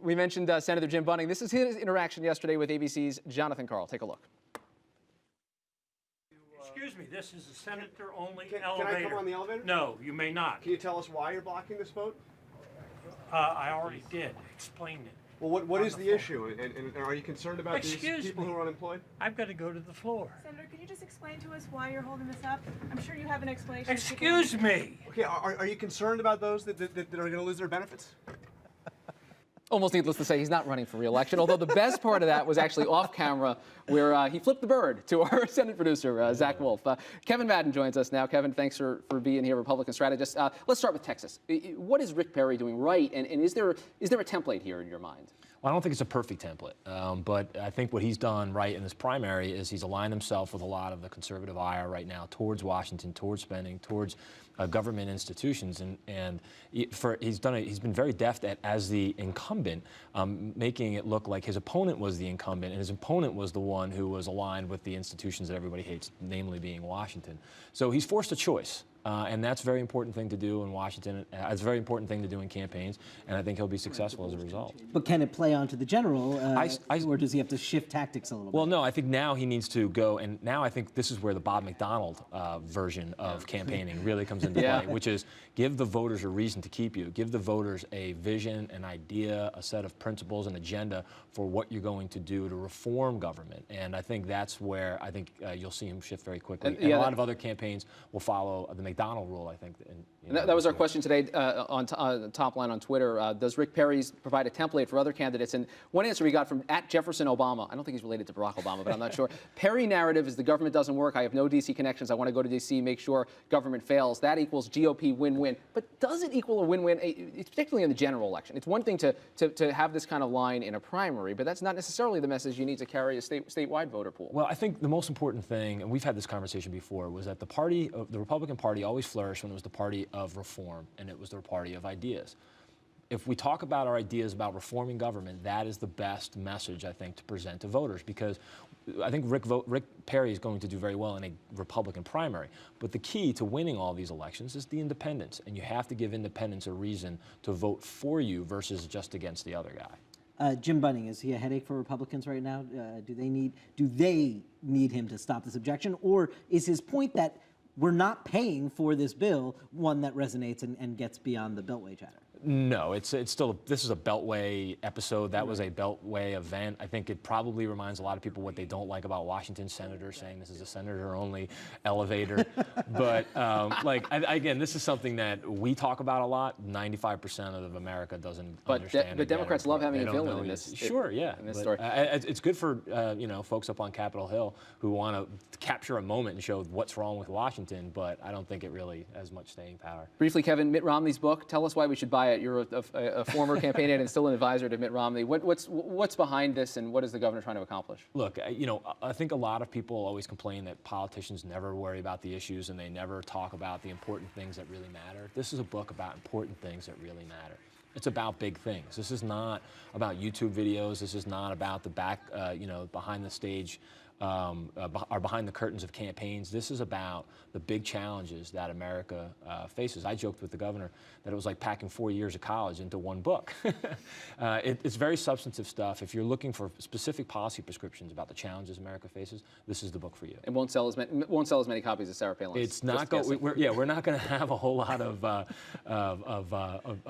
We mentioned Senator Jim Bunning. This is his interaction yesterday with ABC's Jonathan Karl. Take a look. Excuse me, this is a senator-only Can elevator. I come on the elevator? No, you may not. Can you tell us why you're blocking this vote? I already did. Explained it. Well, what is the issue? And are you concerned about these people who are unemployed? I've got to go to the floor. Senator, could you just explain to us why you're holding this up? I'm sure you have an explanation. Excuse me. Okay, are you concerned about those that are going to lose their benefits? Almost needless to say, he's not running for re-election, although the best part of that was actually off camera, where he flipped the bird to our Senate producer, Zach Wolf. Kevin Madden joins us now. Kevin, thanks for being here, Republican strategist. Let's start with Texas. What is Rick Perry doing right, and is there a template here in your mind? Well, I don't think it's a perfect template, but I think what he's done right in this primary is he's aligned himself with a lot of the conservative ire right now towards Washington, towards spending, towards government institutions, and he's been very deft at, as the incumbent, making it look like his opponent was the incumbent, and his opponent was the one who was aligned with the institutions that everybody hates, namely being Washington. So he's forced a choice. And that's a very important thing to do in Washington. It's a very important thing to do in campaigns, and I think he'll be successful as a result. But can it play onto the general, or does he have to shift tactics a little bit? Well, no, I think now he needs to go, and now I think this is where the Bob McDonald version of campaigning really comes into play, which is give the voters a reason to keep you. Give the voters a vision, an idea, a set of principles, an agenda for what you're going to do to reform government. And I think that's where I think you'll see him shift very quickly. And a lot of other campaigns will follow the McDonald rule, I think. That was our question today on top line on Twitter. Does Rick Perry provide a template for other candidates? And one answer we got from @JeffersonObama, I don't think he's related to Barack Obama, but I'm not sure. Perry narrative is the government doesn't work. I have no D.C. connections. I want to go to D.C., make sure government fails. That equals GOP win-win. But does it equal a win-win, particularly in the general election? It's one thing to have this kind of line in a primary, but that's not necessarily the message you need to carry a statewide voter pool. Well, I think the most important thing, and we've had this conversation before, was that the Republican Party always flourished when it was the party of reform and it was the party of ideas. If we talk about our ideas about reforming government, that is the best message, I think, to present to voters, because I think Rick Perry is going to do very well in a Republican primary. But the key to winning all these elections is the independents, and you have to give independents a reason to vote for you versus just against the other guy. Jim Bunning, is he a headache for Republicans right now? Do they need him to stop this objection, or is his point that we're not paying for this bill one that resonates and gets beyond the Beltway chatter? No, it's still this is a Beltway episode. That was a Beltway event. I think it probably reminds a lot of people what they don't like about Washington senators, saying this is a senator-only elevator. But again, this is something that we talk about a lot. 95% of America doesn't understand. But Democrats love having a villain in this. Sure, yeah. In this story, it's good for folks up on Capitol Hill who want to capture a moment and show what's wrong with Washington. But I don't think it really has much staying power. Briefly, Kevin, Mitt Romney's book. Tell us why we should buy it. You're a former campaign aide and still an advisor to Mitt Romney. What's behind this, and what is the governor trying to accomplish? Look, I think a lot of people always complain that politicians never worry about the issues and they never talk about the important things that really matter. This is a book about important things that really matter. It's about big things. This is not about YouTube videos. This is not about the behind the stage, or behind the curtains of campaigns. This is about the big challenges that America faces. I joked with the governor that it was like packing 4 years of college into one book. It's very substantive stuff. If you're looking for specific policy prescriptions about the challenges America faces, this is the book for you. It won't sell as many copies as Sarah Palin's. It's not we're not going to have a whole lot of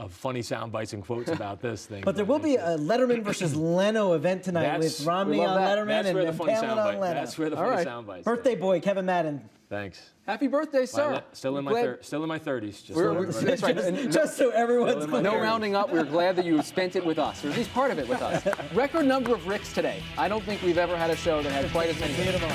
funny sound bites and quotes about this thing. But there will be a Letterman versus Leno event tonight with Romney on Letterman and Palin on Leno. That's where the funny sound bites. Birthday boy, Kevin Madden. Thanks. Happy birthday, sir. Still in my 30s. That's right. Just so everyone's clear. No rounding up. We're glad that you spent it with us, or at least part of it with us. Record number of Ricks today. I don't think we've ever had a show that had quite as many. See you tomorrow.